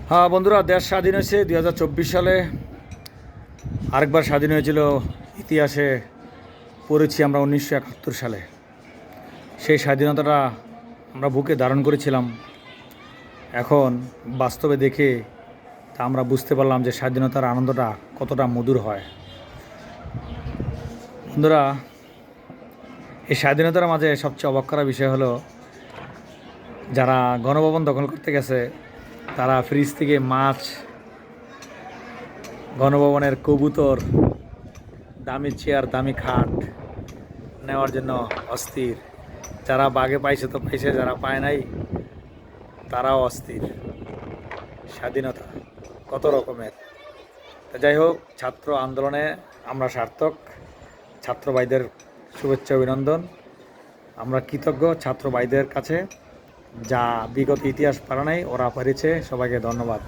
হ্যাঁ বন্ধুরা, দেশ স্বাধীন হয়েছে 2024 সালে। আরেকবার স্বাধীন হয়েছিল। ইতিহাসে পড়েছি আমরা 1971 সালে। সেই স্বাধীনতাটা আমরা বুকে ধারণ করেছিলাম। এখন বাস্তবে দেখে তা আমরা বুঝতে পারলাম যে স্বাধীনতার আনন্দটা কতটা মধুর হয়। বন্ধুরা, এই স্বাধীনতার মাঝে সবচেয়ে অবাক করা বিষয় হলো, যারা গণভবন দখল করতে গেছে তারা ফ্রিজ থেকে মাছ, গণভবনের কবুতর, দামি চেয়ার, দামি খাট নেওয়ার জন্য অস্থির। যারা বাগে পাইছে তো পাইছে, যারা পায় নাই তারাও অস্থির। স্বাধীনতা কত রকমের। তা যাই হোক, ছাত্র আন্দোলনে আমরা সার্থক। ছাত্র ভাইদের শুভেচ্ছা, অভিনন্দন। আমরা কৃতজ্ঞ ছাত্র ভাইদের কাছে, যা বিগত ইতিহাস পারে নাই ওরা পেরেছে। সবাইকে ধন্যবাদ।